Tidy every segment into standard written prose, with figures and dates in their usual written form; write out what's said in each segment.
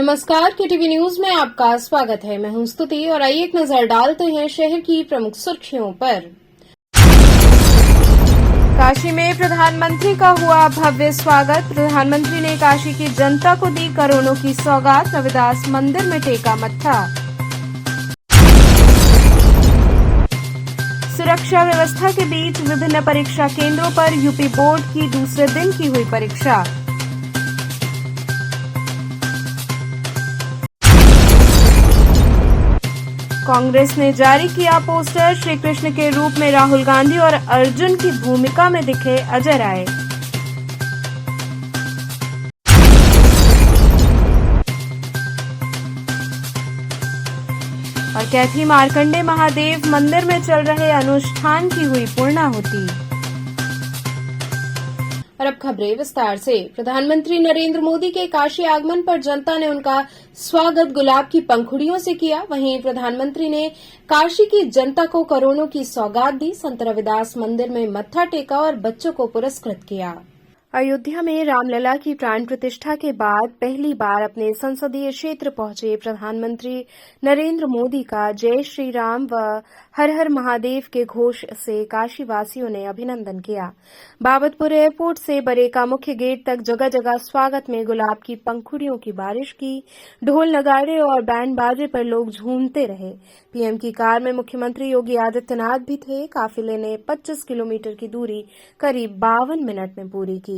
नमस्कार, KTV news में आपका स्वागत है। मैं हूं स्तुति और आइए एक नजर डालते हैं शहर की प्रमुख सुर्खियों पर। काशी में प्रधानमंत्री का हुआ भव्य स्वागत। प्रधानमंत्री ने काशी की जनता को दी करोड़ों की सौगात। रविदास मंदिर में टेका मत्था। सुरक्षा व्यवस्था के बीच विभिन्न परीक्षा केंद्रों पर यूपी बोर्ड की दूसरे दिन की हुई परीक्षा। कांग्रेस ने जारी किया पोस्टर। श्री कृष्ण के रूप में राहुल गांधी और अर्जुन की भूमिका में दिखे अजय राय। और कैथी मार्कंडे महादेव मंदिर में चल रहे अनुष्ठान की हुई पूर्णाहुति। और अब खबरें विस्तार से। प्रधानमंत्री नरेंद्र मोदी के काशी आगमन पर जनता ने उनका स्वागत गुलाब की पंखुड़ियों से किया। वहीं प्रधानमंत्री ने काशी की जनता को करोड़ों की सौगात दी। संत रविदास मंदिर में मत्था टेका और बच्चों को पुरस्कृत किया। अयोध्या में रामलला की प्राण प्रतिष्ठा के बाद पहली बार अपने संसदीय क्षेत्र पहुंचे प्रधानमंत्री नरेंद्र मोदी का जय श्री राम व हर हर महादेव के घोष से काशीवासियों ने अभिनंदन किया। बाबतपुर एयरपोर्ट से बरेका मुख्य गेट तक जगह जगह स्वागत में गुलाब की पंखुड़ियों की बारिश की। ढोल नगाड़े और बैंड बाजे पर लोग झूमते रहे। पीएम की कार में मुख्यमंत्री योगी आदित्यनाथ भी थे। काफिले ने 25 किलोमीटर की दूरी करीब 52 मिनट में पूरी की।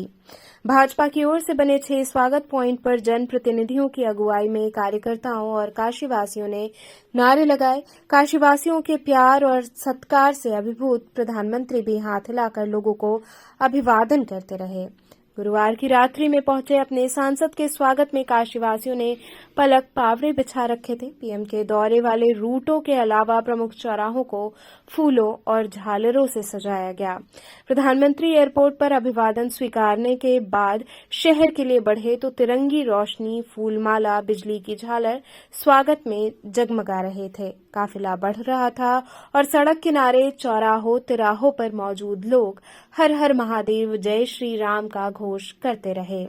भाजपा की ओर से बने 6 स्वागत पॉइंट पर जनप्रतिनिधियों की अगुवाई में कार्यकर्ताओं और काशीवासियों ने नारे लगाए। काशीवासियों के प्यार और सत्कार से अभिभूत प्रधानमंत्री भी हाथ हिलाकर लोगों को अभिवादन करते रहे। गुरुवार की रात्रि में पहुंचे अपने सांसद के स्वागत में काशीवासियों ने पलक पावड़े बिछा रखे थे। पीएम के दौरे वाले रूटों के अलावा प्रमुख चौराहों को फूलों और झालरों से सजाया गया। प्रधानमंत्री एयरपोर्ट पर अभिवादन स्वीकारने के बाद शहर के लिए बढ़े तो तिरंगी रोशनी, फूलमाला, बिजली की झालर स्वागत में जगमगा रहे थे। काफिला बढ़ रहा था और सड़क किनारे, चौराहों, तिराहों पर मौजूद लोग हर हर महादेव, जय श्री राम का घोष करते रहे।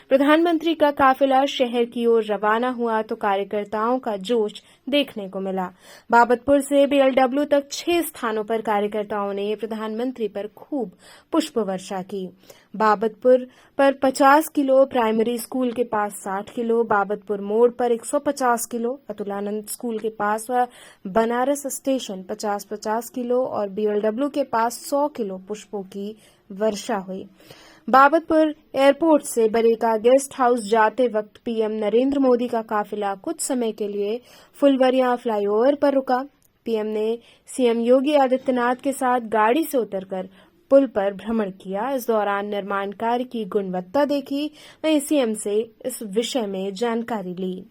प्रधानमंत्री का काफिला शहर की ओर रवाना हुआ तो कार्यकर्ताओं का जोश देखने को मिला। बाबतपुर से बीएलडब्ल्यू तक 6 स्थानों पर कार्यकर्ताओं ने प्रधानमंत्री पर खूब पुष्प वर्षा की। बाबतपुर पर 50 किलो, प्राइमरी स्कूल के पास 60 किलो, बाबतपुर मोड़ पर 150 किलो, अतुलानंद स्कूल के पास व बनारस स्टेशन 50-50 किलो और बीएलडब्ल्यू के पास 100 किलो पुष्पों की वर्षा हुई। बाबतपुर एयरपोर्ट से बरेका गेस्ट हाउस जाते वक्त पीएम नरेंद्र मोदी का काफिला कुछ समय के लिए फुलवरिया फ्लाईओवर पर रुका। पीएम ने सीएम योगी आदित्यनाथ के साथ गाड़ी से उतरकर पुल पर भ्रमण किया। इस दौरान निर्माण कार्य की गुणवत्ता देखी। वहीं सीएम से इस विषय में जानकारी ली।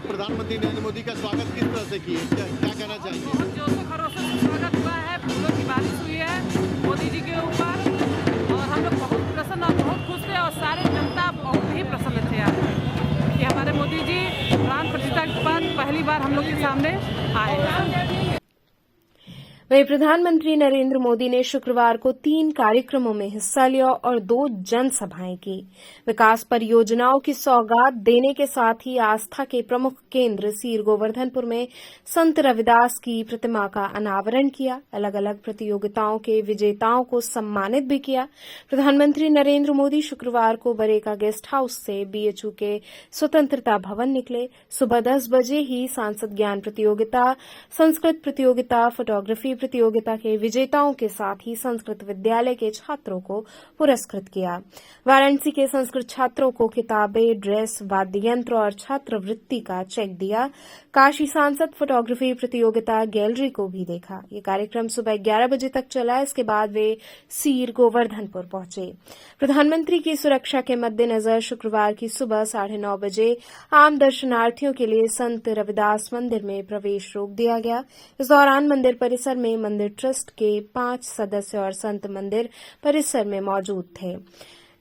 प्रधानमंत्री नरेंद्र मोदी का स्वागत किस तरह से किए, क्या कहना चाहिए? जो खरोशों से स्वागत हुआ है, फूलों की बारिश हुई है मोदी जी के ऊपर और हम लोग बहुत प्रसन्न और बहुत खुश थे और सारे जनता बहुत ही प्रसन्न थे आज कि हमारे मोदी जी प्राण प्रतिष्ठा के बाद पहली बार हम लोग के सामने आए हैं। वहीं प्रधानमंत्री नरेंद्र मोदी ने शुक्रवार को 3 कार्यक्रमों में हिस्सा लिया और 2 जनसभाएं की। विकास परियोजनाओं की सौगात देने के साथ ही आस्था के प्रमुख केंद्र सीर गोवर्धनपुर में संत रविदास की प्रतिमा का अनावरण किया। अलग अलग प्रतियोगिताओं के विजेताओं को सम्मानित भी किया। प्रधानमंत्री नरेंद्र मोदी शुक्रवार को बरेका गेस्ट हाउस से बीएचयू के स्वतंत्रता भवन निकले। सुबह 10 बजे ही सांसद ज्ञान प्रतियोगिता, संस्कृत प्रतियोगिता, फोटोग्राफी प्रतियोगिता के विजेताओं के साथ ही संस्कृत विद्यालय के छात्रों को पुरस्कृत किया। वाराणसी के संस्कृत छात्रों को किताबें, ड्रेस, वाद्य यंत्र और छात्रवृत्ति का चेक दिया। काशी सांसद फोटोग्राफी प्रतियोगिता गैलरी को भी देखा। ये कार्यक्रम सुबह 11 बजे तक चला। इसके बाद वे सीर गोवर्धनपुर पहुंचे। प्रधानमंत्री की सुरक्षा के मद्देनजर शुक्रवार की सुबह 9:30 बजे आम दर्शनार्थियों के लिए संत रविदास मंदिर में प्रवेश रोक दिया गया। इस दौरान मंदिर परिसर में मंदिर ट्रस्ट के 5 सदस्य और संत मंदिर परिसर में मौजूद थे।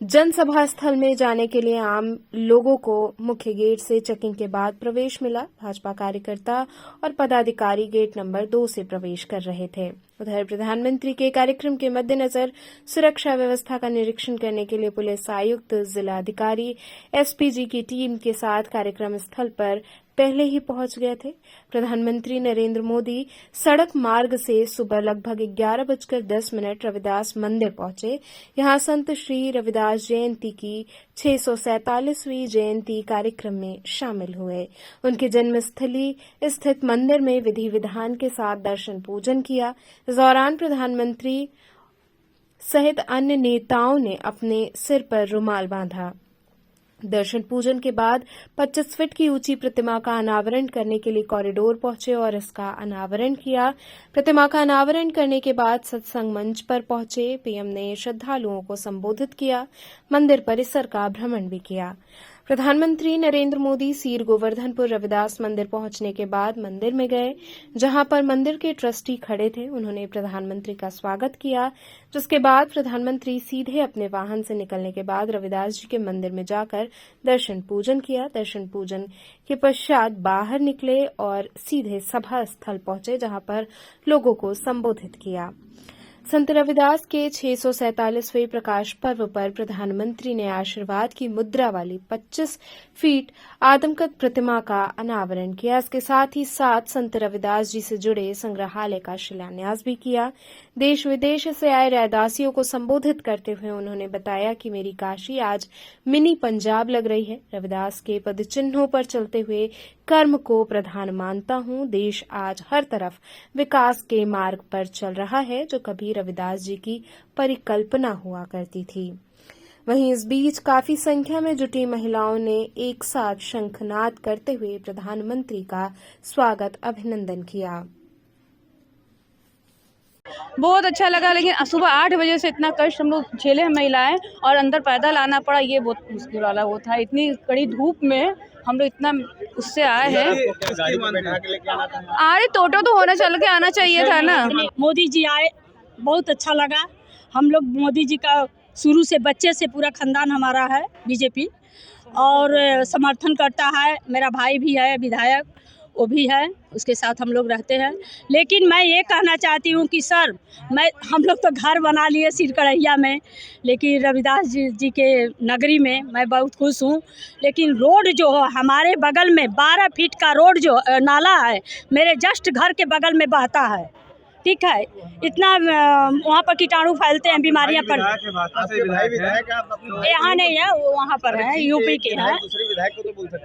जनसभा स्थल में जाने के लिए आम लोगों को मुख्य गेट से चेकिंग के बाद प्रवेश मिला। भाजपा कार्यकर्ता और पदाधिकारी गेट नंबर 2 से प्रवेश कर रहे थे। उधर प्रधानमंत्री के कार्यक्रम के मद्देनजर सुरक्षा व्यवस्था का निरीक्षण करने के लिए पुलिस आयुक्त, जिलाधिकारी, एसपीजी की टीम के साथ कार्यक्रम स्थल पर पहले ही पहुंच गए थे। प्रधानमंत्री नरेंद्र मोदी सड़क मार्ग से सुबह लगभग 11:10 रविदास मंदिर पहुंचे। यहां संत श्री रविदास जयंती की 647वीं जयंती कार्यक्रम में शामिल हुए। उनकी जन्मस्थली स्थित मंदिर में विधि विधान के साथ दर्शन पूजन किया। इस दौरान प्रधानमंत्री सहित अन्य नेताओं ने अपने सिर पर रुमाल बांधा। दर्शन पूजन के बाद 25 फीट की ऊंची प्रतिमा का अनावरण करने के लिए कॉरिडोर पहुंचे और इसका अनावरण किया। प्रतिमा का अनावरण करने के बाद सत्संग मंच पर पहुंचे। पीएम ने श्रद्धालुओं को संबोधित किया। मंदिर परिसर का भ्रमण भी किया। प्रधानमंत्री नरेंद्र मोदी सीर गोवर्धनपुर रविदास मंदिर पहुंचने के बाद मंदिर में गए, जहां पर मंदिर के ट्रस्टी खड़े थे। उन्होंने प्रधानमंत्री का स्वागत किया, जिसके बाद प्रधानमंत्री सीधे अपने वाहन से निकलने के बाद रविदास जी के मंदिर में जाकर दर्शन पूजन किया। दर्शन पूजन के पश्चात बाहर निकले और सीधे सभा स्थल पहुंचे, जहां पर लोगों को संबोधित किया। संत रविदास के 647वें प्रकाश पर्व पर प्रधानमंत्री ने आशीर्वाद की मुद्रा वाली 25 फीट आदमकद प्रतिमा का अनावरण किया। इसके साथ ही 7 संत रविदास जी से जुड़े संग्रहालय का शिलान्यास भी किया। देश विदेश से आए रैदासियों को संबोधित करते हुए उन्होंने बताया कि मेरी काशी आज मिनी पंजाब लग रही है। रविदास के पदचिन्हों पर चलते हुए कर्म को प्रधान मानता हूं। देश आज हर तरफ विकास के मार्ग पर चल रहा है, जो कभी रविदास जी की परिकल्पना हुआ करती थी। वहीं इस बीच काफी संख्या में जुटी महिलाओं ने एक साथ शंखनाद करते हुए प्रधानमंत्री का स्वागत, अभिनंदन किया। बहुत अच्छा लगा, लेकिन सुबह 8 बजे से इतना कष्ट हम लोग झेले हैं महिलाएं, और अंदर पैदल आना पड़ा। ये बहुत मुश्किल वाला वो था। इतनी कड़ी धूप में हम लोग इतना उससे आए हैं। अरे टोटो तो होना चल के आना चाहिए था ना। मोदी जी आए, बहुत अच्छा लगा। हम लोग मोदी जी का शुरू से बच्चे से पूरा खानदान हमारा है बीजेपी, और समर्थन करता है। मेरा भाई भी है विधायक, वो भी है, उसके साथ हम लोग रहते हैं। लेकिन मैं ये कहना चाहती हूँ कि सर, हम लोग तो घर बना लिए सिरकड़ैया में, लेकिन रविदास जी के नगरी में मैं बहुत खुश हूँ। लेकिन रोड जो है हमारे बगल में 12 फीट का रोड जो नाला है, मेरे जस्ट घर के बगल में बहता है। ठीक है, इतना वहाँ पर कीटाणु फैलते हैं, बीमारियाँ पर। यहाँ नहीं है, वो वहाँ पर है, यूपी के हैं।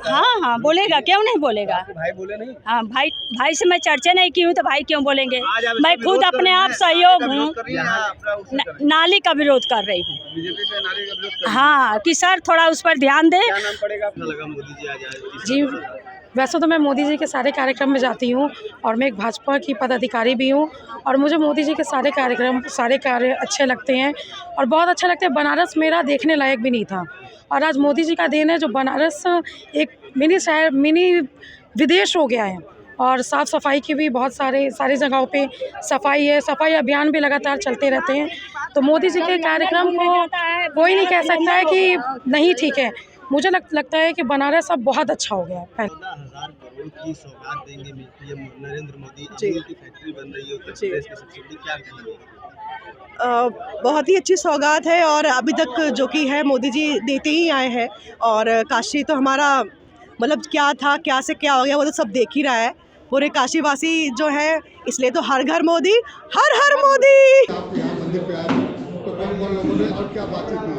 हाँ हाँ बोलेगा, क्यों नहीं बोलेगा। भाई बोले नहीं। हाँ भाई से मैं चर्चा नहीं की हूँ तो भाई क्यों बोलेंगे। मैं खुद अपने आप सहयोग हूँ, नाली का विरोध कर रही हूँ। हाँ कि सर थोड़ा उस पर ध्यान दे। जी, वैसे तो मैं मोदी जी के सारे कार्यक्रम में जाती हूँ और मैं एक भाजपा की पदाधिकारी भी हूँ, और मुझे मोदी जी के सारे कार्यक्रम, सारे कार्य अच्छे लगते हैं और बहुत अच्छा लगता है। बनारस मेरा देखने लायक भी नहीं था, और आज मोदी जी का देन है जो बनारस एक मिनी शहर, मिनी विदेश हो गया है। और साफ़ सफाई की भी बहुत सारी जगहों पे सफाई है, सफाई अभियान भी लगातार चलते रहते हैं। तो मोदी जी के कार्यक्रम को कोई नहीं कह सकता है कि नहीं ठीक है। मुझे लगता है कि बनारस अब बहुत अच्छा हो गया है। 14,000 करोड़ की सौगात देंगे पीएम नरेंद्र मोदी। अमूल की फैक्ट्री बन रही है उत्तर प्रदेश की सबसे बड़ी, क्या कहेंगे? बहुत ही अच्छी सौगात है, और अभी तक जो कि है मोदी जी देते ही आए हैं। और काशी तो हमारा मतलब क्या था, क्या से क्या हो गया, वो तो सब देख ही रहा है पूरे काशीवासी जो है। इसलिए तो हर घर मोदी, हर हर मोदी। आप यहाँ मंदिर पे आए तो कौन लोगों ने और क्या बातचीत हुई?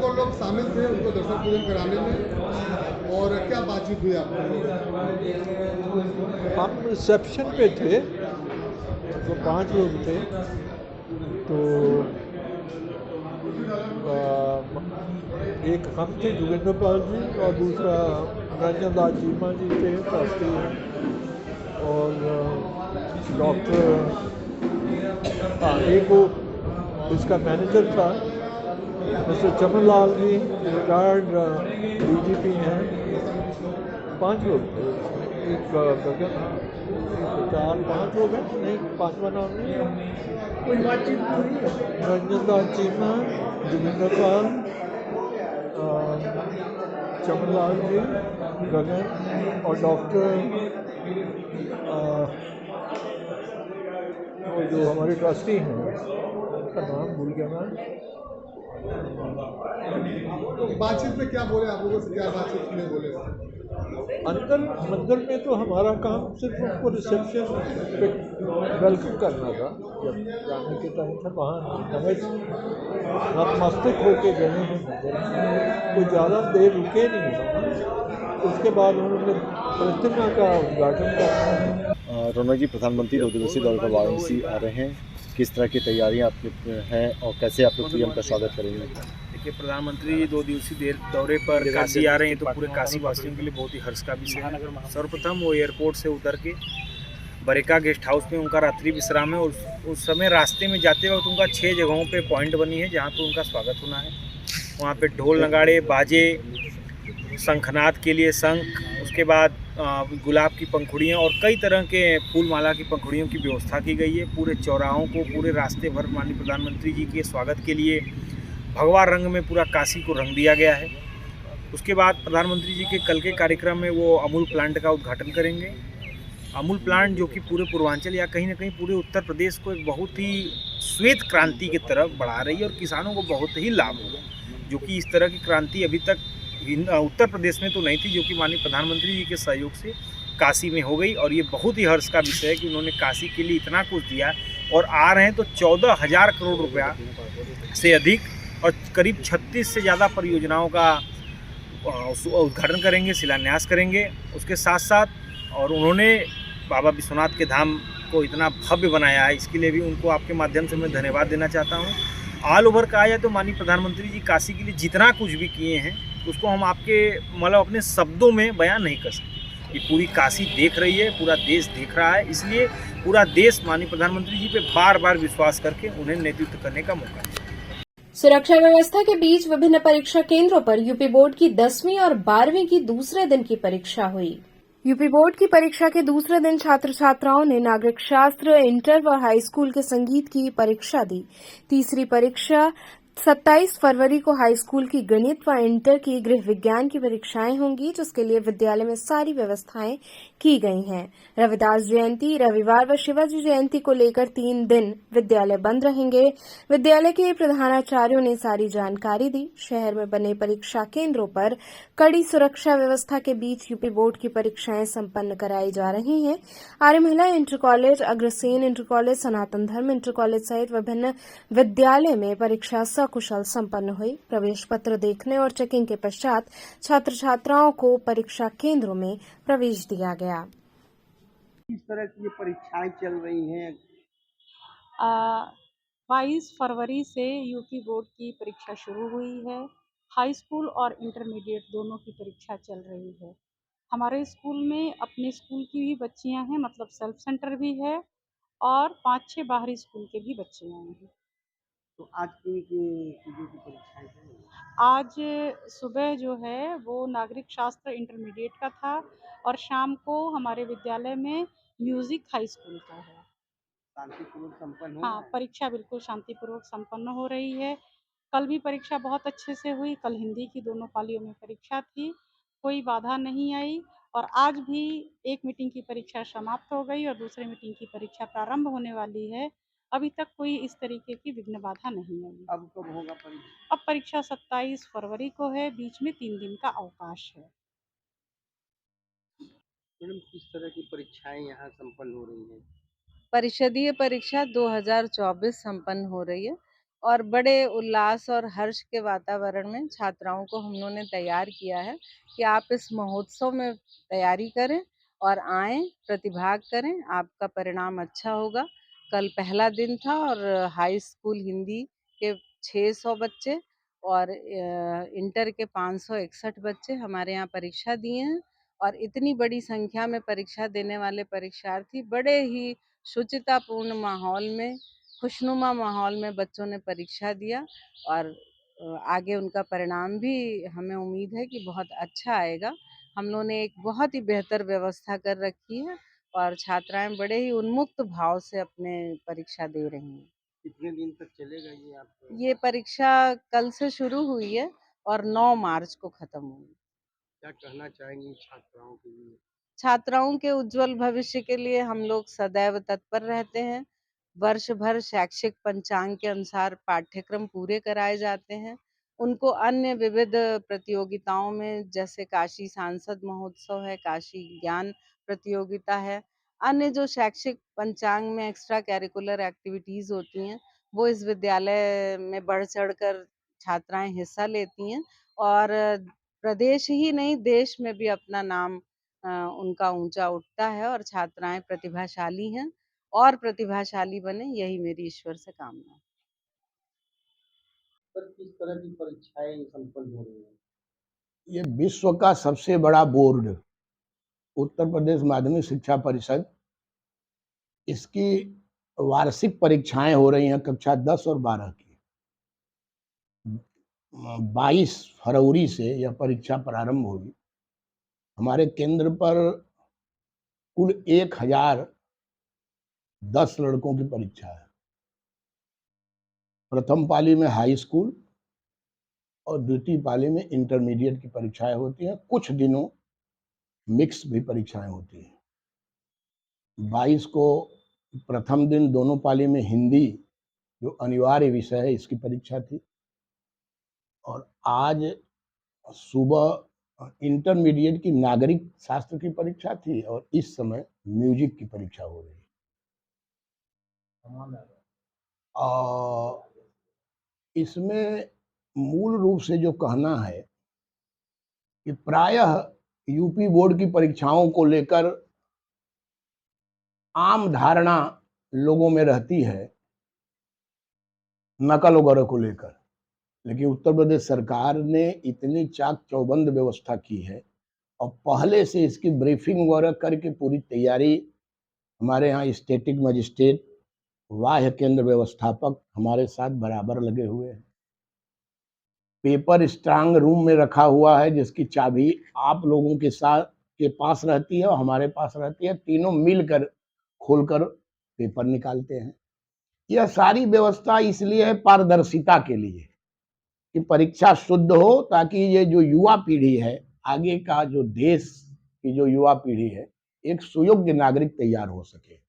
कौन लोग शामिल थे उनको दर्शन पूजन कराने में, और क्या बातचीत हुई आपको? हम रिसेप्शन पे थे, तो 5 लोग थे, तो एक हम थे जोगिंदर पाल जी और दूसरा रंजन दास चीमा जी थे ट्रस्टी, और डॉक्टर एक वो इसका मैनेजर था mister Chaman Lal ji, retired DGP हैं। 5 लोग थे, एक गगन, 4-5 लोग हैं, नहीं 5वां नाम नहीं है। कोई बातचीत हुई? रंजन दास चीमा, जोगिंदर पाल, चमन लाल जी, गगन और डॉक्टर वो जो हमारे ट्रस्टी हैं, उनका नाम भूल गया मैं। तो बातचीत में क्या बोले आप लोगों से, क्या बातचीत में बोले? अंदर मंदिर में तो हमारा काम सिर्फ उनको रिसेप्शन पे वेलकम करना था। जब जाने के टाइम था वहाँ नतमस्तक होके गए हैं मंदिर में, कोई ज़्यादा देर रुके नहीं हैं। उसके बाद उन्होंने प्रतिमा का उद्घाटन करना है। रौनक जी, प्रधानमंत्री 2 दिवसीय दौरे पर वाराणसी आ रहे हैं, किस तरह की तैयारियां आपके हैं और कैसे आप लोग पीएम का स्वागत करेंगे? देखिए, प्रधानमंत्री 2 दिवसीय दौरे पर काशी आ रहे हैं, तो पूरे काशी वासियों के लिए बहुत ही हर्ष का विषय है। सर्वप्रथम वो एयरपोर्ट से उतर के बरेका गेस्ट हाउस में उनका रात्रि विश्राम है, और उस समय रास्ते में जाते वक्त उनका 6 जगहों पे पॉइंट बनी है जहाँ पे उनका स्वागत होना है। वहाँ पे ढोल नगाड़े बाजे, शंखनाद के लिए शंख, उसके बाद गुलाब की पंखुड़ियाँ और कई तरह के फूल माला की पंखुड़ियों की व्यवस्था की गई है। पूरे चौराहों को, पूरे रास्ते भर माननीय प्रधानमंत्री जी के स्वागत के लिए भगवा रंग में पूरा काशी को रंग दिया गया है। उसके बाद प्रधानमंत्री जी के कल के कार्यक्रम में वो अमूल प्लांट का उद्घाटन करेंगे। अमूल प्लांट जो कि पूरे पूर्वांचल या कहीं ना कहीं पूरे उत्तर प्रदेश को एक बहुत ही श्वेत क्रांति की तरफ बढ़ा रही है, और किसानों को बहुत ही लाभ होगा, जो कि इस तरह की क्रांति अभी तक उत्तर प्रदेश में तो नहीं थी, जो कि माननीय प्रधानमंत्री जी के सहयोग से काशी में हो गई। और ये बहुत ही हर्ष का विषय है कि उन्होंने काशी के लिए इतना कुछ दिया, और आ रहे हैं तो 14,000 करोड़ रुपया से अधिक और करीब 36 से ज़्यादा परियोजनाओं का उद्घाटन करेंगे, शिलान्यास करेंगे। उसके साथ साथ और उन्होंने बाबा विश्वनाथ के धाम को इतना भव्य बनाया है, इसके लिए भी उनको आपके माध्यम से मैं धन्यवाद देना चाहता हूँ। ऑल ओवर कहा जाए तो माननीय प्रधानमंत्री जी काशी के लिए जितना कुछ भी किए हैं उसको हम आपके मतलब अपने शब्दों में बयान नहीं कर सकते। ये पूरी काशी देख रही है, पूरा देश देख रहा है, इसलिए पूरा देश माननीय प्रधानमंत्री जी पे बार बार विश्वास करके उन्हें नेतृत्व करने का मौका है। सुरक्षा व्यवस्था के बीच विभिन्न परीक्षा केंद्रों पर यूपी बोर्ड की 10वीं और 12वीं की दूसरे दिन की परीक्षा हुई। यूपी बोर्ड की परीक्षा के दूसरे दिन छात्र छात्राओं ने नागरिक शास्त्र, इंटर व हाई स्कूल के संगीत की परीक्षा दी। तीसरी परीक्षा 27 फरवरी को हाई स्कूल की गणित व इंटर की गृह विज्ञान की परीक्षाएं होंगी, जिसके लिए विद्यालय में सारी व्यवस्थाएं की गई हैं। रविदास जयंती, रविवार व शिवाजी जयंती को लेकर 3 दिन विद्यालय बंद रहेंगे। विद्यालय के प्रधानाचार्यों ने सारी जानकारी दी। शहर में बने परीक्षा केंद्रों पर कड़ी सुरक्षा व्यवस्था के बीच यूपी बोर्ड की परीक्षाएं संपन्न कराई जा रही हैं। आर्य महिला inter college, Agrasen inter college, Sanatan Dharma inter college सहित विभिन्न विद्यालय में परीक्षा सकुशल संपन्न हुई। प्रवेश पत्र देखने और चेकिंग के पश्चात छात्र छात्राओं को परीक्षा केंद्रों में प्रवेश दिया गया। किस तरह की ये परीक्षाएं चल रही हैं? 22 फरवरी से यूपी बोर्ड की परीक्षा शुरू हुई है। हाई स्कूल और इंटरमीडिएट दोनों की परीक्षा चल रही है। हमारे स्कूल में अपने स्कूल की भी बच्चियां हैं, मतलब सेल्फ सेंटर भी है, और 5-6 बाहरी स्कूल के भी बच्चे आए हैं। तो आज की चीज़ों की परीक्षाएं चल रही हैं? आज सुबह जो है वो नागरिक शास्त्र इंटरमीडिएट का था, और शाम को हमारे विद्यालय में म्यूज़िक हाई स्कूल का है। शांतिपूर्वक संपन्न हो रहा हाँ, है? परीक्षा बिल्कुल शांतिपूर्वक संपन्न हो रही है। कल भी परीक्षा बहुत अच्छे से हुई। कल हिंदी की दोनों पालियों में परीक्षा थी, कोई बाधा नहीं आई। और आज भी एक मीटिंग की परीक्षा समाप्त हो गई और दूसरे मीटिंग की परीक्षा प्रारंभ होने वाली है। अभी तक कोई इस तरीके की विघ्न बाधा नहीं आई। अब कब होगा परीक्षा? अब परीक्षा 27 फरवरी को है, बीच में 3 दिन का अवकाश है। मैडम, किस तरह की परीक्षाएं यहाँ संपन्न हो रही हैं? परिषदीय परीक्षा 2024 संपन्न हो रही है, और बड़े उल्लास और हर्ष के वातावरण में छात्राओं को हम लोगों ने तैयार किया है कि आप इस महोत्सव में तैयारी करें और आएं, प्रतिभाग करें, आपका परिणाम अच्छा होगा। कल पहला दिन था और हाई स्कूल हिंदी के 600 बच्चे और इंटर के 561 बच्चे हमारे यहाँ परीक्षा दिए हैं और इतनी बड़ी संख्या में परीक्षा देने वाले परीक्षार्थी बड़े ही शुचितापूर्ण माहौल में, खुशनुमा माहौल में बच्चों ने परीक्षा दिया और आगे उनका परिणाम भी हमें उम्मीद है कि बहुत अच्छा आएगा। हम लोगों ने एक बहुत ही बेहतर व्यवस्था कर रखी है और छात्राएं बड़े ही उन्मुक्त भाव से अपने परीक्षा दे रही हैं। कितने दिन तक चलेगा ये आप? ये परीक्षा कल से शुरू हुई है और 9 मार्च को खत्म होगी। क्या कहना चाहेंगी छात्राओं के लिए? छात्राओं के उज्जवल भविष्य के लिए हम लोग सदैव तत्पर रहते हैं। वर्ष भर शैक्षिक पंचांग के अनुसार पाठ्यक्रम पूरे कराए जाते हैं। उनको अन्य विविध प्रतियोगिताओं में जैसे काशी सांसद महोत्सव है, काशी ज्ञान प्रतियोगिता है, अन्य जो शैक्षिक पंचांग में एक्स्ट्रा करिकुलर एक्टिविटीज होती हैं, वो इस विद्यालय में बढ़ चढ़कर छात्राएं हिस्सा लेती हैं और प्रदेश ही नहीं देश में भी अपना नाम उनका ऊंचा उठता है और छात्राएं प्रतिभाशाली हैं और प्रतिभाशाली बने, यही मेरी ईश्वर से कामना है। सर, किस तरह की परीक्षाएं संपन्न हो रही हैं? ये विश्व का सबसे बड़ा बोर्ड उत्तर प्रदेश माध्यमिक शिक्षा परिषद, इसकी वार्षिक परीक्षाएं हो रही हैं कक्षा 10 और 12 की। 22 फरवरी से यह परीक्षा प्रारंभ होगी। हमारे केंद्र पर कुल 1010 लड़कों की परीक्षा है। प्रथम पाली में हाई स्कूल और द्वितीय पाली में इंटरमीडिएट की परीक्षाएं होती हैं। कुछ दिनों मिक्स भी परीक्षाएं होती हैं। 22 को प्रथम दिन दोनों पाली में हिंदी जो अनिवार्य विषय है इसकी परीक्षा थी और आज सुबह इंटरमीडिएट की नागरिक शास्त्र की परीक्षा थी और इस समय म्यूजिक की परीक्षा हो रही है। और इसमें मूल रूप से जो कहना है कि प्रायः यूपी बोर्ड की परीक्षाओं को लेकर आम धारणा लोगों में रहती है नकल वगैरह को लेकर, लेकिन उत्तर प्रदेश सरकार ने इतनी चाक चौबंद व्यवस्था की है और पहले से इसकी ब्रीफिंग वगैरह करके पूरी तैयारी हमारे यहाँ स्टैटिक मजिस्ट्रेट, बाह्य केंद्र व्यवस्थापक हमारे साथ बराबर लगे हुए हैं। पेपर स्ट्रांग रूम में रखा हुआ है जिसकी चाबी आप लोगों के साथ के पास रहती है और हमारे पास रहती है। तीनों मिलकर खोलकर पेपर निकालते हैं। यह सारी व्यवस्था इसलिए है पारदर्शिता के लिए कि परीक्षा शुद्ध हो, ताकि ये जो युवा पीढ़ी है, आगे का जो देश की जो युवा पीढ़ी है, एक सुयोग्य नागरिक तैयार हो सके।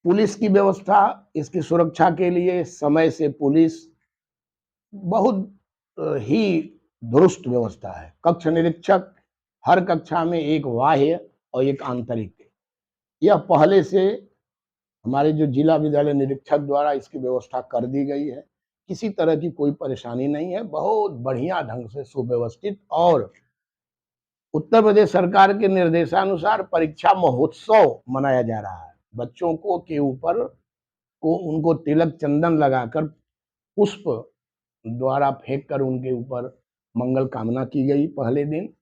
पुलिस की व्यवस्था, इसकी सुरक्षा के लिए समय से पुलिस बहुत ही दुरुस्त व्यवस्था है। कक्ष निरीक्षक हर कक्षा में एक बाह्य और एक आंतरिक, यह पहले से हमारे जो जिला विद्यालय निरीक्षक द्वारा इसकी व्यवस्था कर दी गई है। किसी तरह की कोई परेशानी नहीं है। बहुत बढ़िया ढंग से सुव्यवस्थित और उत्तर प्रदेश सरकार के निर्देशानुसार परीक्षा महोत्सव मनाया जा रहा है। बच्चों को के ऊपर को उनको तिलक चंदन लगाकर पुष्प द्वारा फेंक कर उनके ऊपर मंगल कामना की गई पहले दिन,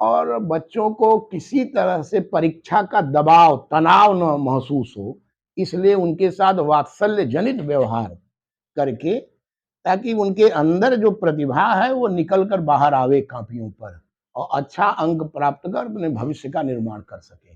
और बच्चों को किसी तरह से परीक्षा का दबाव तनाव न महसूस हो, इसलिए उनके साथ वात्सल्य जनित व्यवहार करके, ताकि उनके अंदर जो प्रतिभा है वो निकल कर बाहर आवे कापियों पर और अच्छा अंक प्राप्त कर अपने भविष्य का निर्माण कर सके।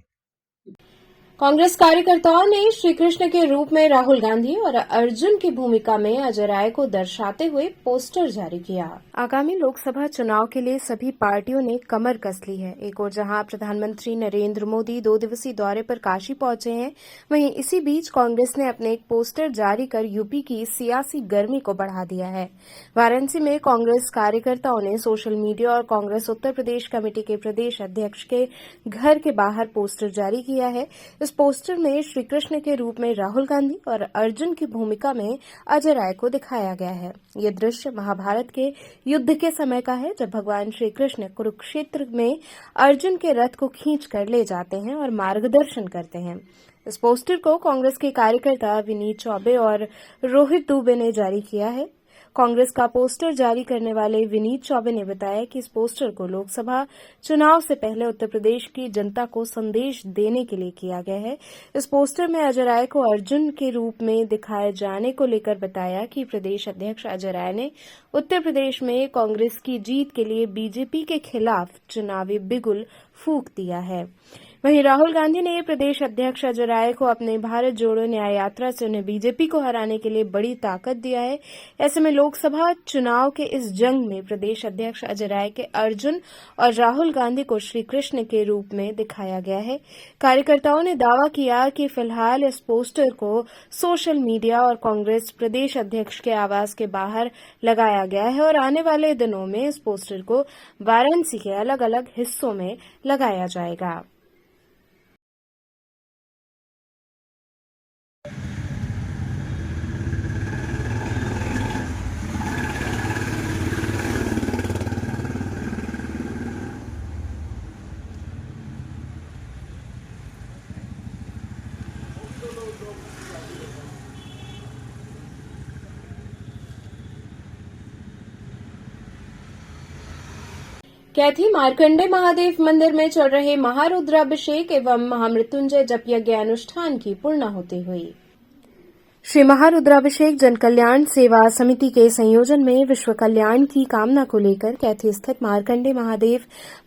कांग्रेस कार्यकर्ताओं ने श्री कृष्ण के रूप में राहुल गांधी और अर्जुन की भूमिका में अजय राय को दर्शाते हुए पोस्टर जारी किया। आगामी लोकसभा चुनाव के लिए सभी पार्टियों ने कमर कस ली है। एक ओर जहां प्रधानमंत्री नरेंद्र मोदी 2 दिवसीय दौरे पर काशी पहुंचे हैं, वहीं इसी बीच कांग्रेस ने अपने एक पोस्टर जारी कर यूपी की सियासी गर्मी को बढ़ा दिया है। वाराणसी में कांग्रेस कार्यकर्ताओं ने सोशल मीडिया और कांग्रेस उत्तर प्रदेश कमेटी के प्रदेश अध्यक्ष के घर के बाहर पोस्टर जारी किया है। इस पोस्टर में श्री कृष्ण के रूप में राहुल गांधी और अर्जुन की भूमिका में अजय राय को दिखाया गया है। ये दृश्य महाभारत के युद्ध के समय का है जब भगवान श्री कृष्ण कुरुक्षेत्र में अर्जुन के रथ को खींच कर ले जाते हैं और मार्गदर्शन करते हैं। इस पोस्टर को कांग्रेस के कार्यकर्ता विनीत चौबे और रोहित दुबे ने जारी किया है। कांग्रेस का पोस्टर जारी करने वाले विनीत चौबे ने बताया कि इस पोस्टर को लोकसभा चुनाव से पहले उत्तर प्रदेश की जनता को संदेश देने के लिए किया गया है। इस पोस्टर में अजय राय को अर्जुन के रूप में दिखाए जाने को लेकर बताया कि प्रदेश अध्यक्ष अजय राय ने उत्तर प्रदेश में कांग्रेस की जीत के लिए बीजेपी के खिलाफ चुनावी बिगुल फूंक दिया है। वहीं राहुल गांधी ने प्रदेश अध्यक्ष अजय राय को अपने भारत जोड़ो न्याय यात्रा से उन्हें बीजेपी को हराने के लिए बड़ी ताकत दिया है। ऐसे में लोकसभा चुनाव के इस जंग में प्रदेश अध्यक्ष अजय राय के अर्जुन और राहुल गांधी को श्री कृष्ण के रूप में दिखाया गया है। कार्यकर्ताओं ने दावा किया कि फिलहाल इस पोस्टर को सोशल मीडिया और कांग्रेस प्रदेश अध्यक्ष के आवास के बाहर लगाया गया है और आने वाले दिनों में इस पोस्टर को वाराणसी के अलग अलग हिस्सों में लगाया जाएगा। कैथी मार्कंडे महादेव मंदिर में चल रहे महारुद्राभिषेक एवं महामृत्युंजय जप यज्ञ अनुष्ठान की पूर्णाहुति हुई। श्री महारुद्राभिषेक जन कल्याण सेवा समिति के संयोजन में विश्व कल्याण की कामना को लेकर कैथी स्थित मार्कंडे महादेव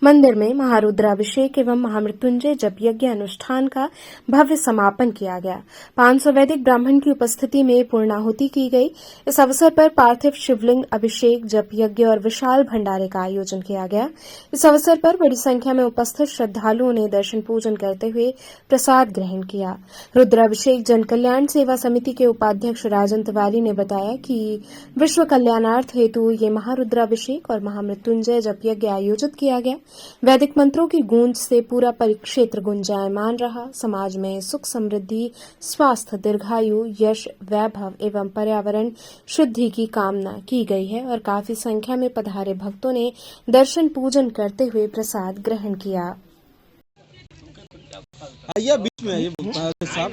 मंदिर में महारुद्राभिषेक एवं महामृत्युंजय जप यज्ञ अनुष्ठान का भव्य समापन किया गया। 500 वैदिक ब्राह्मण की उपस्थिति में पूर्णाहुति की गई। इस अवसर पर पार्थिव शिवलिंग अभिषेक जप यज्ञ और विशाल भंडारे का आयोजन किया गया। इस अवसर पर बड़ी संख्या में उपस्थित श्रद्धालुओं ने दर्शन पूजन करते हुए प्रसाद ग्रहण किया। रुद्राभिषेक जन कल्याण सेवा समिति के उपाध्यक्ष राजन तिवारी ने बताया कि विश्व कल्याणार्थ हेतु ये महारुद्राभिषेक और महामृत्युंजय जप यज्ञ आयोजित किया गया। वैदिक मंत्रों की गूंज से पूरा परिक्षेत्र गुंजायमान रहा। समाज में सुख समृद्धि, स्वास्थ्य, दीर्घायु, यश, वैभव एवं पर्यावरण शुद्धि की कामना की गई है और काफी संख्या में पधारे भक्तों ने दर्शन पूजन करते हुए प्रसाद ग्रहण किया। आइए बीच में आइए साहब।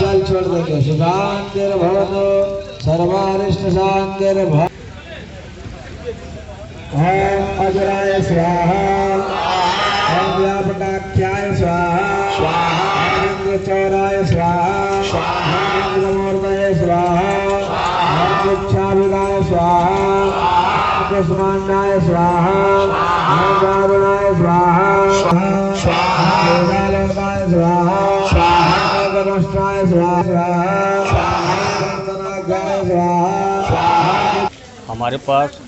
जल छोड़ देंगे शांतिर्भवतु सर्वारिष्ट शांतिर्भवतु। ओम अजराय स्वाहा, ओम व्यापकाख्याय स्वाहा, ओम चौराय स्वाहा, ओम मूर्तये स्वाहा, ओम इच्छाभिलाय स्वाहा, कुष्मांडाय स्वाहा, ओम दारुणाय स्वाहा, वेदालोकाय स्वाहा, गणष्टाय स्वाहा, हमारे पास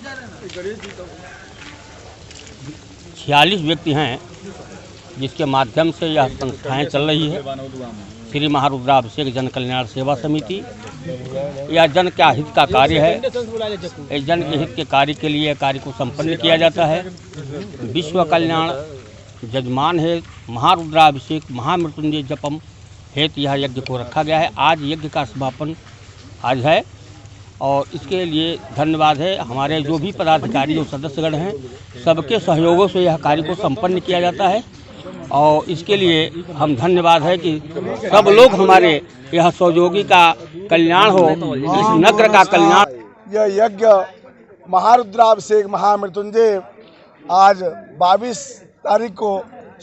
46 व्यक्ति हैं जिसके माध्यम से यह संस्थाएं चल रही है। श्री महारुद्राभिषेक जन कल्याण सेवा समिति यह जन का हित का कार्य है। इस जन के हित के कार्य के लिए कार्य को संपन्न किया जाता है। विश्व कल्याण यजमान है महारुद्राभिषेक महामृत्युंजय जपम हेतु यह यज्ञ को रखा गया है। आज यज्ञ का समापन आज है और इसके लिए धन्यवाद है हमारे जो भी पदाधिकारी जो सदस्यगण हैं सबके सहयोगों से यह कार्य को संपन्न किया जाता है और इसके लिए हम धन्यवाद है कि सब लोग हमारे यह सहयोगी का कल्याण हो, इस नगर का कल्याण। यह यज्ञ महारुद्राभिषेक महामृत्युंजय आज 22 तारीख को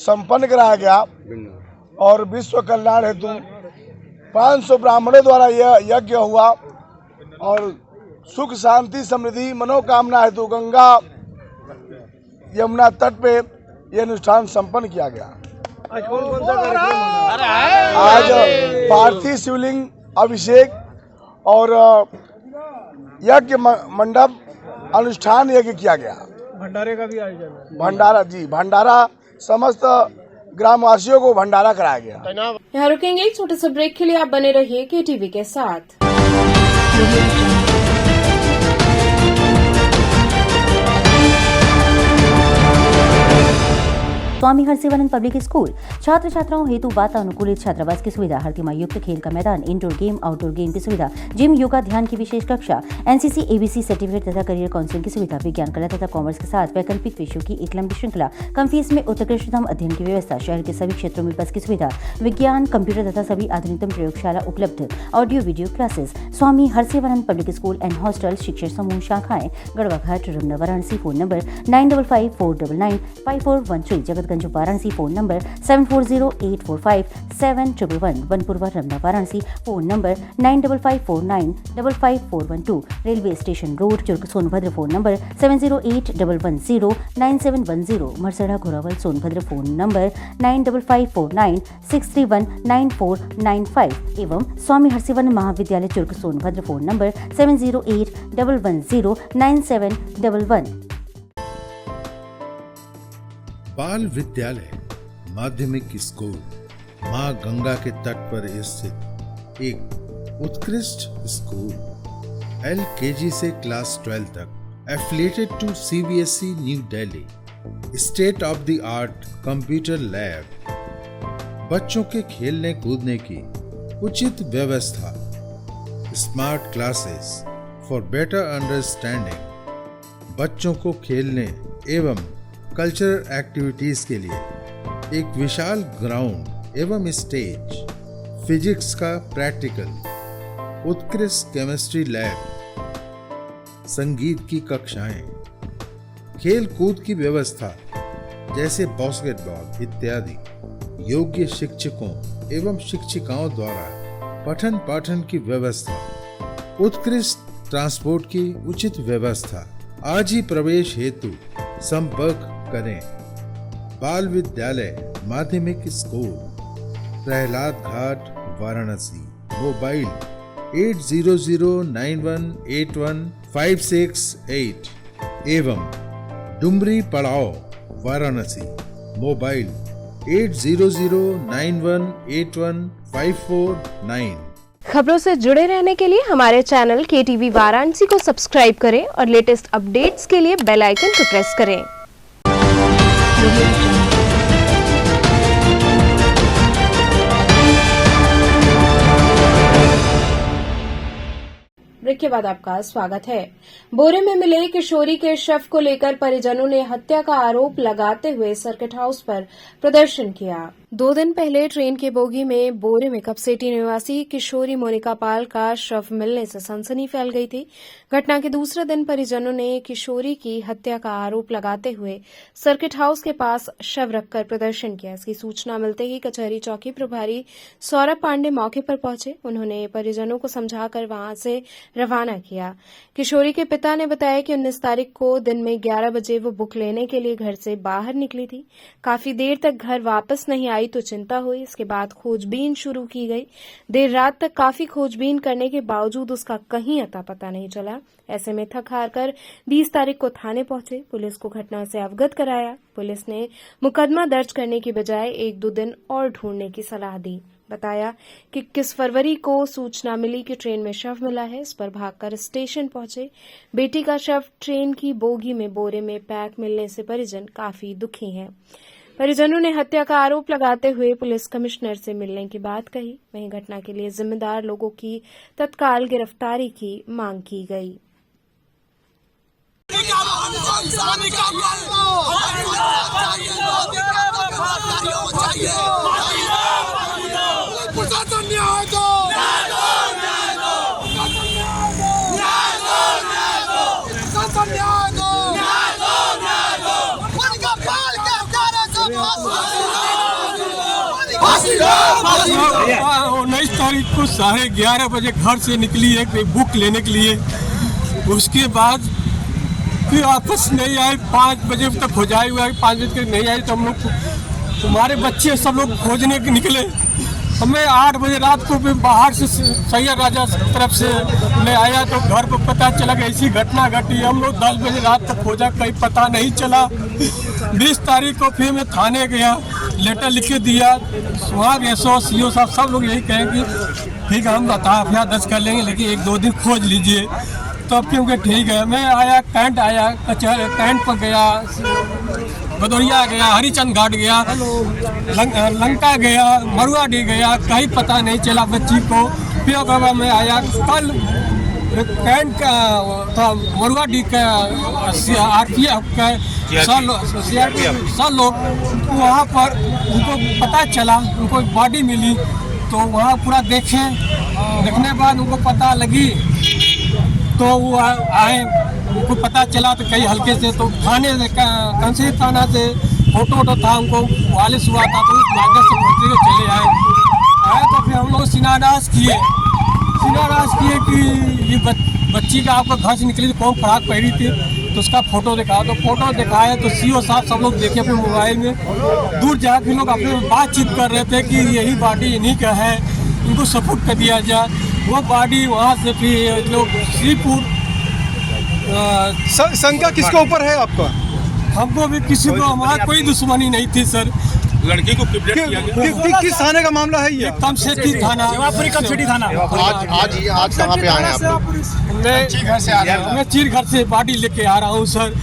संपन्न कराया गया और विश्व कल्याण हेतु 500 ब्राह्मणों द्वारा यह यज्ञ हुआ और सुख शांति समृद्धि मनोकामना हेतु गंगा यमुना तट पे यह अनुष्ठान संपन्न किया गया। आज कौन सा कार्यक्रम? आज पार्थिव शिवलिंग अभिषेक और यज्ञ मंडप अनुष्ठान यज्ञ किया गया। भंडारे का भी आयोजन है। भंडारा समस्त ग्रामवासियों को भंडारा कराया गया। यहाँ रुकेंगे एक छोटे से ब्रेक के लिए, आप बने रहिए KTV के साथ। स्वामी हरसिवानंद पब्लिक स्कूल छात्र छात्राओं हेतु वातानुकूलित छात्रावास की सुविधा, हर तिमाही युक्त खेल का मैदान, इंडोर गेम आउटडोर गेम की सुविधा, जिम, योगा, ध्यान की विशेष कक्षा, NCC ABC सर्टिफिकेट तथा करियर काउंसलिंग की सुविधा, विज्ञान, कला तथा कॉमर्स के साथ वैकल्पिक विषयों की एक लंबी श्रृंखला, कम फीस में उत्कृष्टतम अध्ययन की व्यवस्था, शहर के सभी क्षेत्रों में बस की सुविधा, विज्ञान, कंप्यूटर तथा सभी आधुनिकतम प्रयोगशाला उपलब्ध, audio video classes. Swami Harsivanand public school and hostel, शिक्षण समूह शाखाएं Garhwa Ghat, Ramna, Varanasi. Phone number 9554995413, Jagatganj Varanasi. Phone number 7408457111, Banpurwa, Ramna, Varanasi. Phone number 9554955412, railway station road, Churk, Sonbhadra. Phone number 7081109710, Marsara, Ghorawal, Sonbhadra. Phone number 954963199495 एवं स्वामी हरसिवानंद महाविद्यालय, चुर्क, सोनभद्र। Phone number 7081109711। बाल विद्यालय माध्यमिक स्कूल मां गंगा के तट पर स्थित एक उत्कृष्ट स्कूल, LKG से क्लास 12 तक, affiliated to CBSE New Delhi, state of the art computer lab, बच्चों के खेलने कूदने की उचित व्यवस्था, smart classes for better understanding, बच्चों को खेलने एवं कल्चरल एक्टिविटीज के लिए एक विशाल ग्राउंड एवं स्टेज, फिजिक्स का प्रैक्टिकल, उत्कृष्ट केमिस्ट्री लैब, संगीत की कक्षाएं, खेल कूद की व्यवस्था जैसे बास्केटबॉल इत्यादि, योग्य शिक्षकों एवं शिक्षिकाओं द्वारा पठन पाठन की व्यवस्था, उत्कृष्ट ट्रांसपोर्ट की उचित व्यवस्था। आज ही प्रवेश हेतु संपर्क करें। बाल विद्यालय माध्यमिक स्कूल, प्रहलाद घाट, वाराणसी। मोबाइल 8009181568 एवं डुमरी पड़ाव, वाराणसी। मोबाइल 8009181549। खबरों से जुड़े रहने के लिए हमारे चैनल KTV वाराणसी को सब्सक्राइब करें और लेटेस्ट अपडेट्स के लिए बेल आइकन को प्रेस करें। ब्रेक के बाद आपका स्वागत है। बोरे में मिले किशोरी के शव को लेकर परिजनों ने हत्या का आरोप लगाते हुए सर्किट हाउस पर प्रदर्शन किया। 2 दिन पहले ट्रेन के बोगी में बोरे में कपसेटी निवासी किशोरी मोनिका पाल का शव मिलने से सनसनी फैल गई थी। घटना के दूसरे दिन परिजनों ने किशोरी की हत्या का आरोप लगाते हुए सर्किट हाउस के पास शव रखकर प्रदर्शन किया। इसकी सूचना मिलते ही कचहरी चौकी प्रभारी सौरभ पांडे मौके पर पहुंचे। उन्होंने परिजनों को समझाकर वहां से रवाना किया। किशोरी के पिता ने बताया कि 19 तारीख को दिन में 11 बजे वो बुक लेने के लिए घर से बाहर निकली थी। काफी देर तक घर वापस नहीं आई तो चिंता हुई। इसके बाद खोजबीन शुरू की गई। देर रात तक काफी खोजबीन करने के बावजूद उसका कहीं अता पता नहीं चला। ऐसे में थक हार कर 20 तारीख को थाने पहुंचे। पुलिस को घटना से अवगत कराया। पुलिस ने मुकदमा दर्ज करने की बजाय 1-2 दिन और ढूंढने की सलाह दी। बताया कि 21 फरवरी को सूचना मिली कि ट्रेन में शव मिला है। इस पर भागकर स्टेशन पहुंचे। बेटी का शव ट्रेन की बोगी में बोरे में पैक मिलने से परिजन काफी दुखी हैं। परिजनों ने हत्या का आरोप लगाते हुए पुलिस कमिश्नर से मिलने की बात कही। वहीं घटना के लिए जिम्मेदार लोगों की तत्काल गिरफ्तारी की मांग की गई। उन्नीस तारीख को 11:30 बजे घर से निकली है बुक लेने के लिए। उसके बाद फिर वापस नहीं आए। 5 बजे तक हो जाए हुआ है। 5 बजे तक नहीं आई तो हम लोग तुम्हारे बच्चे सब लोग खोजने के निकले। हमें 8 बजे रात को भी बाहर से सैयद राजा तरफ से मैं आया तो घर पर पता चला कि ऐसी घटना घटी। हम लोग 10 बजे रात तक खोजा, कहीं पता नहीं चला। 20 तारीख को फिर मैं थाने गया। लेटर लिख के दिया। वहाँ के एसओ सीओ साहब सब लोग यही कहें कि ठीक है हम एफआईआर दर्ज कर लेंगे, लेकिन 1-2 दिन खोज लीजिए। तब क्योंकि ठीक है, मैं आया कैंट पर गया, भदौरिया गया, हरिचंद घाट गया, लंका गया, मरुआडी गया, कहीं पता नहीं चला बच्ची को। फिर अगर मैं आया कल कैंट का था, मरुआडी का RPF का सब लोग वहाँ पर उनको पता चला, उनको बॉडी मिली तो वहाँ पूरा देखने के बाद उनको पता लगी तो वो आए, उनको पता चला तो कई हल्के से तो थाने से कंसी थाना से फोटो था, उनको वालिस हुआ था तो उस मार्ग से पहुँचते हुए चले आए तो फिर हम लोग शिलान्यास किए कि ये बच्ची का आपको घर से निकली थी, कौन फराक पहनी थी, तो उसका फोटो दिखाया तो सीओ साहब सब लोग देखे अपने मोबाइल में। दूर जाकर लोग अपने बातचीत कर रहे थे कि यही बॉडी इन्हीं का है, इनको सपोर्ट कर दिया जाए। वो बॉडी वहाँ से फिर लोग श्रीपुर। शंका किसके ऊपर है आपका? हमको भी किसी को, हमारा कोई दुश्मनी नहीं थी सर। लड़की को किडनैप किया गया। किस थाने का मामला है ये? कमसेटी थाना। आज कहाँ पे आए हैं आप? मैं चीर घर से बॉडी लेके आ रहा हूँ सर।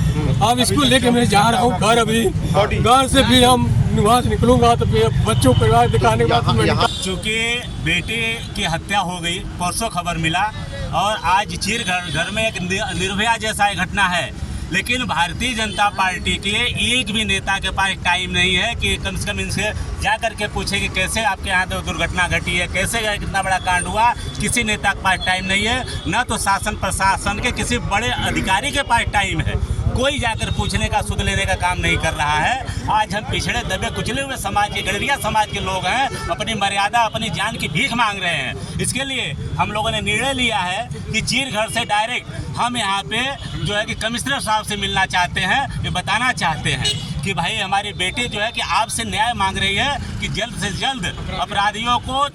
अब इसको लेके मैं जा रहा हूँ घर। अभी घर से फिर हम वहाँ से निकलूंगा तो फिर बच्चों को दिखाने के बाद। चूँकि बेटे की हत्या हो गई, परसों खबर मिला और आज चीर घर में एक निर्भया जैसा घटना है, लेकिन भारतीय जनता पार्टी के एक भी नेता के पास टाइम नहीं है कि कम से कम इनसे जा कर के पूछे कि कैसे आपके यहाँ तो दुर्घटना घटी है, कैसे कितना बड़ा कांड हुआ। किसी नेता के पास टाइम नहीं है, न तो शासन प्रशासन के किसी बड़े अधिकारी के पास टाइम है। कोई जाकर पूछने का, सुध लेने का काम नहीं कर रहा है। आज हम पिछड़े दबे कुचले हुए समाज के, गड़रिया समाज के लोग हैं, अपनी मर्यादा, अपनी जान की भीख मांग रहे हैं। इसके लिए हम लोगों ने निर्णय लिया है कि चीर घर से डायरेक्ट हम यहाँ पे जो है कि कमिश्नर साहब से मिलना चाहते हैं, ये बताना चाहते हैं कि भाई हमारी बेटी जो है कि आपसे न्याय मांग रही है कि जल्द से जल्द अपराधियों को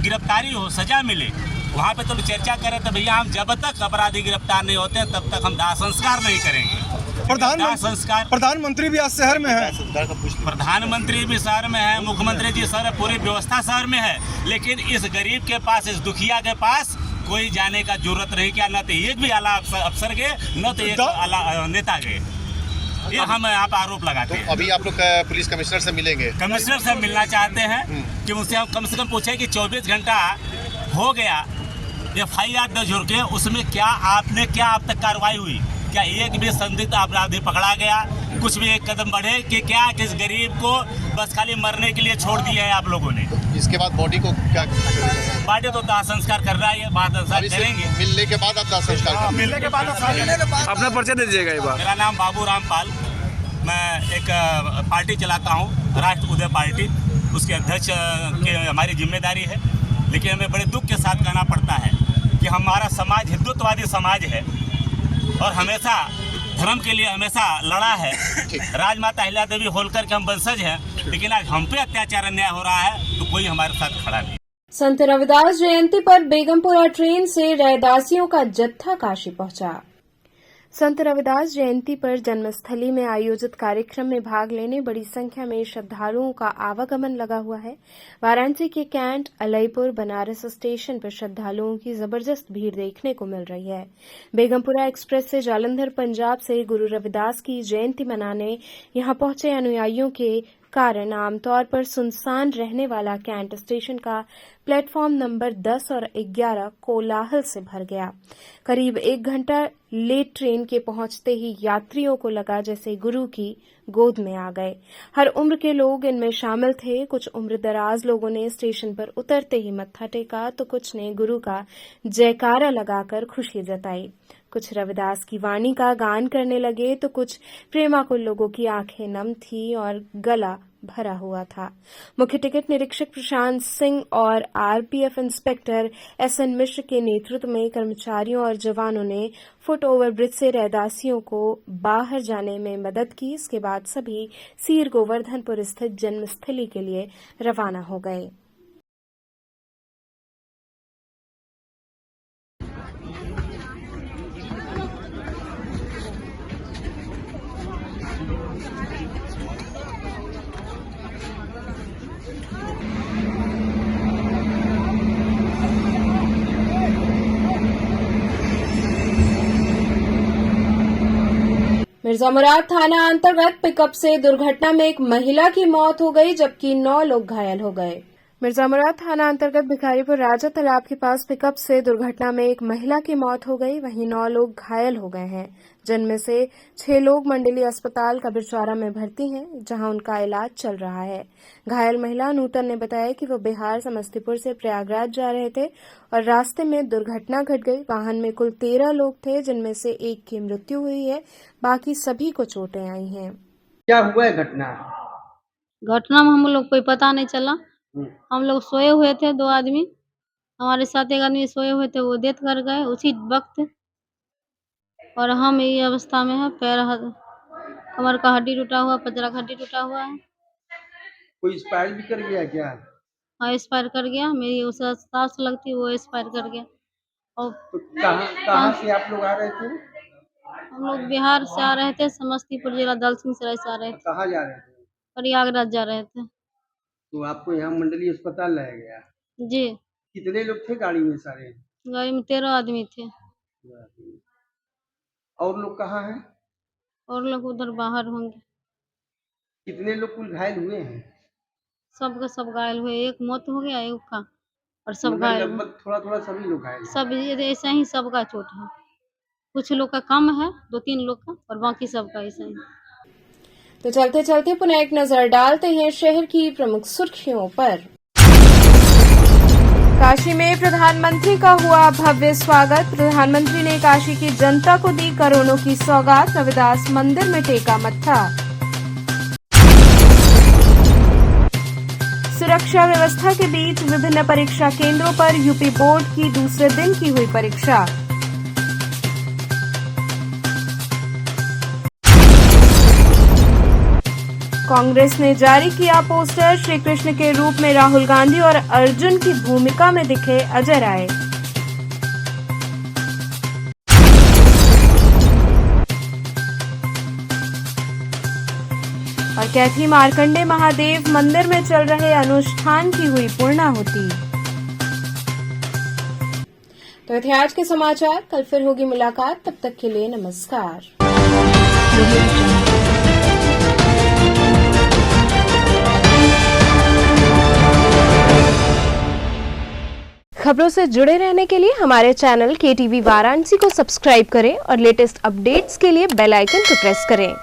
गिरफ्तारी हो, सजा मिले। वहाँ पे तो चर्चा करें तो भैया हम जब तक अपराधी गिरफ्तार नहीं होते हैं तब तक हम दाह संस्कार नहीं करेंगे। प्रधानमंत्री भी आज शहर में है। प्रधानमंत्री भी शहर में है, मुख्यमंत्री जी शहर, पूरी व्यवस्था शहर में है, लेकिन इस गरीब के पास, इस दुखिया के पास कोई जाने का जरूरत नहीं किया। न तो एक भी आला अफसर गए, न तो एक आला नेता गए। ये हम यहाँ पर आरोप लगाते हैं। अभी आप लोग पुलिस कमिश्नर से मिलेंगे? कमिश्नर से मिलना चाहते हैं कि उनसे हम कम से कम पूछे कि 24 घंटा हो गया FIR दर्ज हो के, उसमें क्या अब तक कार्रवाई हुई? क्या एक भी संदिग्ध अपराधी पकड़ा गया? कुछ भी एक कदम बढ़े कि क्या किस गरीब को बस खाली मरने के लिए छोड़ दिया है आप लोगों ने? इसके बाद बॉडी को क्या? बॉडी तो दाह संस्कार कर रहा है, बाद संस्कार करेंगे। मिलने के बाद आप दाह संस्कार? मिलने के बाद अपना परिचय दे दीजिएगा एक बार। मेरा नाम बाबू रामपाल, मैं एक पार्टी चलाता हूँ, राष्ट्र उदय पार्टी, उसके अध्यक्ष की हमारी जिम्मेदारी है। लेकिन हमें बड़े दुख के साथ कहना पड़ता है कि हमारा समाज हिंदुत्ववादी समाज है और हमेशा धर्म के लिए हमेशा लड़ा है। राजमाता अहिल्या देवी होलकर के हम वंशज हैं, लेकिन आज हम पे अत्याचार अन्याय हो रहा है तो कोई हमारे साथ खड़ा नहीं। संत रविदास जयंती पर बेगमपुरा ट्रेन से रैदासियों का जत्था काशी पहुंचा। संत रविदास जयंती पर जन्मस्थली में आयोजित कार्यक्रम में भाग लेने बड़ी संख्या में श्रद्धालुओं का आवागमन लगा हुआ है। वाराणसी के कैंट, अलईपुर, बनारस स्टेशन पर श्रद्धालुओं की जबरदस्त भीड़ देखने को मिल रही है। बेगमपुरा एक्सप्रेस से जालंधर पंजाब से गुरु रविदास की जयंती मनाने यहां पहुंचे अनुयायियों के कारण आमतौर पर सुनसान रहने वाला कैंट स्टेशन का प्लेटफॉर्म नंबर 10 और 11 कोलाहल से भर गया। करीब 1 घंटा लेट ट्रेन के पहुंचते ही यात्रियों को लगा जैसे गुरु की गोद में आ गए। हर उम्र के लोग इनमें शामिल थे। कुछ उम्रदराज लोगों ने स्टेशन पर उतरते ही मत्था टेका तो कुछ ने गुरु का जयकारा लगाकर खुशी जताई। कुछ रविदास की वाणी का गान करने लगे तो कुछ प्रेमाकुल लोगों की आंखें नम थी और गला भरा हुआ था। मुख्य टिकट निरीक्षक प्रशांत सिंह और RPF इंस्पेक्टर SN मिश्र के नेतृत्व में कर्मचारियों और जवानों ने फुट ओवर ब्रिज से रैदासियों को बाहर जाने में मदद की। इसके बाद सभी सीर गोवर्धनपुर स्थित जन्मस्थली के लिए रवाना हो गए। मिर्जा मुराद थाना अंतर्गत पिकअप से दुर्घटना में एक महिला की मौत हो गई जबकि 9 लोग घायल हो गए। मिर्जा मुराद थाना अंतर्गत भिखारीपुर राजा तालाब के पास पिकअप से दुर्घटना में एक महिला की मौत हो गई, वहीं 9 लोग घायल हो गए हैं, जिनमें से 6 लोग मंडली अस्पताल कबीरचौरा में भर्ती हैं, जहां उनका इलाज चल रहा है। घायल महिला नूतन ने बताया कि वो बिहार समस्तीपुर से प्रयागराज जा रहे थे और रास्ते में दुर्घटना घट गई। वाहन में कुल 13 लोग थे, जिनमें से एक की मृत्यु हुई है, बाकी सभी को चोटें आई हैं। क्या हुआ है घटना? घटना में हम लोग कोई पता नहीं चला। हम लोग सोए हुए थे, 2 आदमी हमारे साथ, एक आदमी सोए हुए थे, वो डेथ कर गए उसी वक्त। और हम ये अवस्था में है, पैर कमर का हड्डी टूटा हुआ, पजरा का हड्डी टूटा हुआ है। कोई एक्सपायर भी कर गया क्या? हाँ, एक्सपायर कर गया। मेरी उसे सास लगती, वो एक्सपायर कर गया। और तो कहाँ से आप लोग आ रहे थे? हम लोग बिहार से आ रहे थे, समस्तीपुर जिला दलसिंहसराय से आ रहे थे। कहाँ जा रहे थे? प्रयागराज जा रहे थे। तो आपको यहाँ मंडली अस्पताल लाया गया? जी। कितने लोग थे गाड़ी में सारे? गाड़ी में 13 आदमी थे। और लोग कहाँ हैं? और लोग उधर बाहर होंगे। कितने लोग कुल घायल हुए हैं? सब का सब घायल हुए, एक मौत हो गया एक का, और सब मतलब घायल लगभग थोड़ा सभी लोग घायल हैं। सब ऐसा ही सबका चोट है। कुछ लोग का कम है, 2-3 लोग का, और बाकी सबका ऐसा ही। तो चलते चलते पुनः एक नजर डालते हैं शहर की प्रमुख सुर्खियों पर। काशी में प्रधानमंत्री का हुआ भव्य स्वागत। प्रधानमंत्री ने काशी की जनता को दी करोड़ों की सौगात। रविदास मंदिर में टेका मत्था। सुरक्षा व्यवस्था के बीच विभिन्न परीक्षा केंद्रों पर यूपी बोर्ड की दूसरे दिन की हुई परीक्षा। कांग्रेस ने जारी किया पोस्टर। श्री कृष्ण के रूप में राहुल गांधी और अर्जुन की भूमिका में दिखे अजय राय। और कैथी मार्कंडे महादेव मंदिर में चल रहे अनुष्ठान की हुई पूर्णाहुति। तो थे आज के समाचार, कल फिर होगी मुलाकात, तब तक के लिए नमस्कार। खबरों से जुड़े रहने के लिए हमारे चैनल KTV वाराणसी को सब्सक्राइब करें और लेटेस्ट अपडेट्स के लिए बेल आइकन को प्रेस करें।